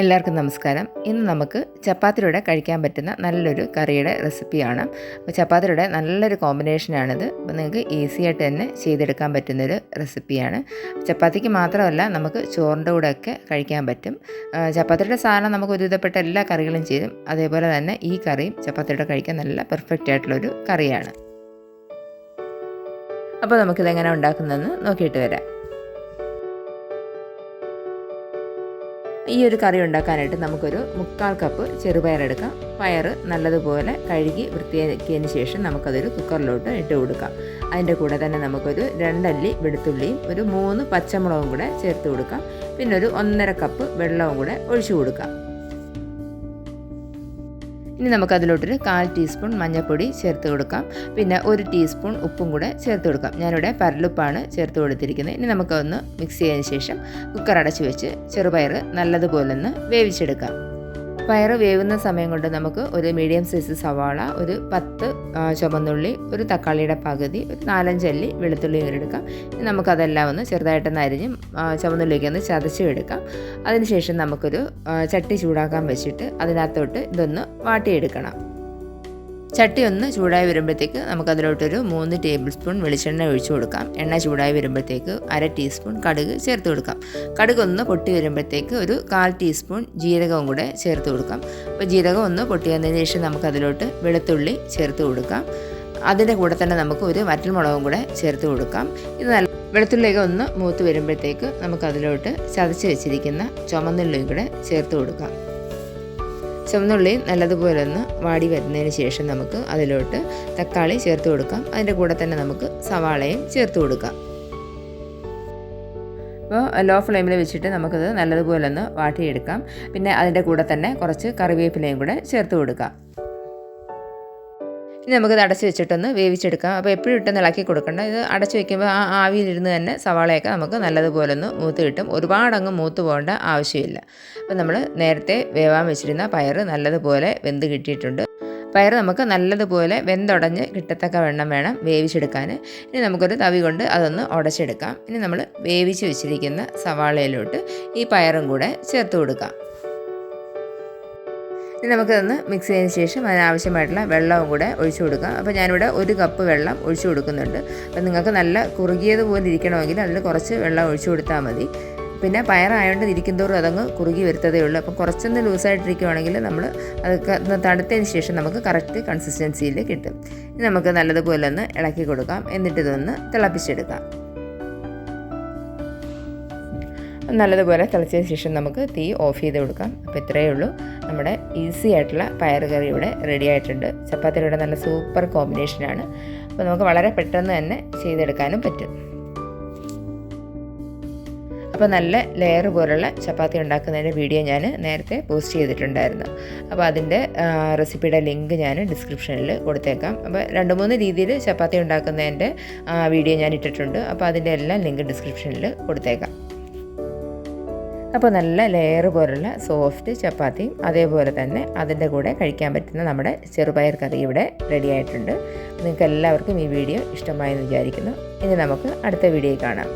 എല്ലാവർക്കും നമസ്കാരം. ഇന്ന് നമുക്ക് ചപ്പാത്തിയുടെ കഴിക്കാൻ പറ്റുന്ന നല്ലൊരു കറിയുടെ റെസിപ്പിയാണ്. അപ്പോൾ ചപ്പാത്തിയുടെ നല്ലൊരു കോമ്പിനേഷനാണിത്. അപ്പോൾ നിങ്ങൾക്ക് ഈസി ആയിട്ട് തന്നെ ചെയ്തെടുക്കാൻ പറ്റുന്നൊരു റെസിപ്പിയാണ്. ചപ്പാത്തിക്ക് മാത്രമല്ല, നമുക്ക് ചോറിൻ്റെ കൂടെയൊക്കെ കഴിക്കാൻ പറ്റും. ചപ്പാത്തിയുടെ സാധനം നമുക്ക് ഒരുവിധപ്പെട്ട എല്ലാ കറികളും ചേരും. അതേപോലെ തന്നെ ഈ കറിയും ചപ്പാത്തിയുടെ കഴിക്കാൻ നല്ല പെർഫെക്റ്റ് ആയിട്ടുള്ളൊരു കറിയാണ്. അപ്പോൾ നമുക്കിതെങ്ങനെ ഉണ്ടാക്കുന്നതെന്ന് നോക്കിയിട്ട് വരാം. ഈ ഒരു കറി ഉണ്ടാക്കാനായിട്ട് നമുക്കൊരു 3/4 കപ്പ് ചെറുപയർ എടുക്കാം. പയർ നല്ലതുപോലെ കഴുകി വൃത്തിയാക്കിയതിന് ശേഷം നമുക്കതൊരു കുക്കറിലോട്ട് ഇട്ട് കൊടുക്കാം. അതിൻ്റെ കൂടെ തന്നെ നമുക്കൊരു 2 അല്ലി വെളുത്തുള്ളിയും ഒരു 3 പച്ചമുളകും കൂടെ ചേർത്ത് കൊടുക്കാം. പിന്നെ ഒരു 1.5 കപ്പ് വെള്ളവും കൂടെ ഒഴിച്ചു കൊടുക്കാം. ഇനി നമുക്കതിലോട്ടൊരു 1/4 ടീസ്പൂൺ മഞ്ഞൾപ്പൊടി ചേർത്ത് കൊടുക്കാം. പിന്നെ 1 ടീസ്പൂൺ ഉപ്പും കൂടെ ചേർത്ത് കൊടുക്കാം. ഞാനിവിടെ പരലുപ്പാണ് ചേർത്ത് കൊടുത്തിരിക്കുന്നത്. ഇനി നമുക്കൊന്ന് മിക്സ് ചെയ്തതിന് ശേഷം കുക്കർ അടച്ചു വെച്ച് ചെറുപയർ നല്ലതുപോലെ ഒന്ന് വേവിച്ചെടുക്കാം. പയർ വേവുന്ന സമയം കൊണ്ട് നമുക്ക് ഒരു മീഡിയം സൈസ് സവാള, ഒരു 10 ചുവന്നുള്ളി, ഒരു തക്കാളിയുടെ പകുതി, ഒരു 4-5 അല്ലി വെളുത്തുള്ളി എടുക്കാം. നമുക്കതെല്ലാം ഒന്ന് ചെറുതായിട്ടൊന്ന് അരിഞ്ഞ് ചുവന്നുള്ളിലേക്ക് ഒന്ന് ചതച്ചെടുക്കാം. അതിനുശേഷം നമുക്കൊരു ചട്ടി ചൂടാക്കാൻ വെച്ചിട്ട് അതിനകത്തോട്ട് ഇതൊന്ന് വാട്ടിയെടുക്കണം. ചട്ടി ഒന്ന് ചൂടായി വരുമ്പോഴത്തേക്ക് നമുക്കതിലോട്ടൊരു 3 ടേബിൾ സ്പൂൺ വെളിച്ചെണ്ണ ഒഴിച്ചു കൊടുക്കാം. എണ്ണ ചൂടായി വരുമ്പോഴത്തേക്ക് 1/2 ടീസ്പൂൺ കടുക് ചേർത്ത് കൊടുക്കാം. കടുക് ഒന്ന് പൊട്ടി വരുമ്പോഴത്തേക്ക് ഒരു 1/4 ടീസ്പൂൺ ജീരകവും കൂടെ ചേർത്ത് കൊടുക്കാം. അപ്പോൾ ജീരകം ഒന്ന് പൊട്ടി വന്നതിന് ശേഷം നമുക്കതിലോട്ട് വെളുത്തുള്ളി ചേർത്ത് കൊടുക്കാം. അതിൻ്റെ കൂടെ തന്നെ നമുക്ക് ഒരു വറ്റൽമുളകും കൂടെ ചേർത്ത് കൊടുക്കാം. ഇത് നല്ല വെളുത്തുള്ളിയൊക്കെ ഒന്ന് മൂത്ത് വരുമ്പോഴത്തേക്ക് നമുക്കതിലോട്ട് ചതച്ച് വെച്ചിരിക്കുന്ന ചുമന്നുള്ളിയും കൂടെ ചേർത്ത് കൊടുക്കാം. ചുവന്നുള്ളി നല്ലതുപോലെ ഒന്ന് വാടി വരുന്നതിന് ശേഷം നമുക്ക് അതിലോട്ട് തക്കാളി ചേർത്ത് കൊടുക്കാം. അതിൻ്റെ കൂടെ തന്നെ നമുക്ക് സവാളയും ചേർത്ത് കൊടുക്കാം. അപ്പോൾ ലോ ഫ്ലെയിമിൽ വെച്ചിട്ട് നമുക്കത് നല്ലതുപോലെ ഒന്ന് വാട്ടിയെടുക്കാം. പിന്നെ അതിൻ്റെ കൂടെ തന്നെ കുറച്ച് കറിവേപ്പിലയും കൂടെ ചേർത്ത് കൊടുക്കാം. ഇനി നമുക്കത് അടച്ച് വെച്ചിട്ടൊന്ന് വേവിച്ചെടുക്കാം. അപ്പോൾ എപ്പോഴും ഇട്ടൊന്ന് ഇളക്കി കൊടുക്കണ്ട. ഇത് അടച്ച് വയ്ക്കുമ്പോൾ ആ ആവിയിലിരുന്ന് തന്നെ സവാളയൊക്കെ നമുക്ക് നല്ലതുപോലെ ഒന്ന് മൂത്ത് കിട്ടും. ഒരുപാടങ്ങ് മൂത്ത് പോകേണ്ട ആവശ്യമില്ല. അപ്പോൾ നമ്മൾ നേരത്തെ വേവാൻ വെച്ചിരുന്ന പയർ നല്ലതുപോലെ വെന്ത് കിട്ടിയിട്ടുണ്ട്. പയർ നമുക്ക് നല്ലതുപോലെ വെന്തുടഞ്ഞ് കിട്ടത്തക്ക വെണ്ണം വേണം വേവിച്ചെടുക്കാൻ. ഇനി നമുക്കൊരു തവി കൊണ്ട് അതൊന്ന് ഉടച്ചെടുക്കാം. ഇനി നമ്മൾ വേവിച്ച് വെച്ചിരിക്കുന്ന സവാളയിലോട്ട് ഈ പയറും കൂടെ ചേർത്ത് കൊടുക്കാം. ഇനി നമുക്കതൊന്ന് മിക്സ് ചെയ്തതിന് ശേഷം അതിനാവശ്യമായിട്ടുള്ള വെള്ളവും കൂടെ ഒഴിച്ചു കൊടുക്കാം. അപ്പോൾ ഞാനിവിടെ 1 കപ്പ് വെള്ളം ഒഴിച്ചു കൊടുക്കുന്നുണ്ട്. അപ്പോൾ നിങ്ങൾക്ക് നല്ല കുറുകിയതുപോലെ ഇരിക്കണമെങ്കിൽ അതിൽ കുറച്ച് വെള്ളം ഒഴിച്ചു കൊടുത്താൽ മതി. പിന്നെ പയറായതുകൊണ്ട് ഇരിക്കുന്തോറും അതങ്ങ് കുറുകി വരുത്തതേ ഉള്ളൂ. അപ്പം കുറച്ചൊന്ന് ലൂസായിട്ടിരിക്കുവാണെങ്കിൽ നമ്മൾ അതൊക്കെ തണുത്തതിന് ശേഷം നമുക്ക് കറക്റ്റ് കൺസിസ്റ്റൻസിയിൽ കിട്ടും. ഇനി നമുക്ക് നല്ലതുപോലെ ഒന്ന് ഇളക്കി കൊടുക്കാം. എന്നിട്ട് ഇതൊന്ന് തിളപ്പിച്ചെടുക്കാം. നല്ലതുപോലെ തിളച്ചതിന് ശേഷം നമുക്ക് തീ ഓഫ് ചെയ്ത് കൊടുക്കാം. അപ്പോൾ ഇത്രയേ ഉള്ളൂ. നമ്മുടെ ഈസി ആയിട്ടുള്ള പയർ കറി ഇവിടെ റെഡി ആയിട്ടുണ്ട്. ചപ്പാത്തിയുടെ നല്ല സൂപ്പർ കോമ്പിനേഷനാണ്. അപ്പോൾ നമുക്ക് വളരെ പെട്ടെന്ന് തന്നെ ചെയ്തെടുക്കാനും പറ്റും. അപ്പോൾ നല്ല ലെയർ പോലുള്ള ചപ്പാത്തി ഉണ്ടാക്കുന്നതിൻ്റെ വീഡിയോ ഞാൻ നേരത്തെ പോസ്റ്റ് ചെയ്തിട്ടുണ്ടായിരുന്നു. അപ്പോൾ അതിൻ്റെ റെസിപ്പിയുടെ ലിങ്ക് ഞാൻ ഡിസ്ക്രിപ്ഷനിൽ കൊടുത്തേക്കാം. അപ്പോൾ 2-3 രീതിയിൽ ചപ്പാത്തി ഉണ്ടാക്കുന്നതിൻ്റെ വീഡിയോ ഞാൻ ഇട്ടിട്ടുണ്ട്. അപ്പോൾ അതിൻ്റെ എല്ലാം ലിങ്ക് ഡിസ്ക്രിപ്ഷനിൽ കൊടുത്തേക്കാം. അപ്പോൾ നല്ല ലെയർ പോലുള്ള സോഫ്റ്റ് ചപ്പാത്തിയും അതേപോലെ തന്നെ അതിൻ്റെ കൂടെ കഴിക്കാൻ പറ്റുന്ന നമ്മുടെ ചെറുപയർ കറി ഇവിടെ റെഡി ആയിട്ടുണ്ട്. നിങ്ങൾക്ക് എല്ലാവർക്കും ഈ വീഡിയോ ഇഷ്ടമായെന്ന് വിചാരിക്കുന്നു. ഇനി നമുക്ക് അടുത്ത വീഡിയോയിൽ കാണാം.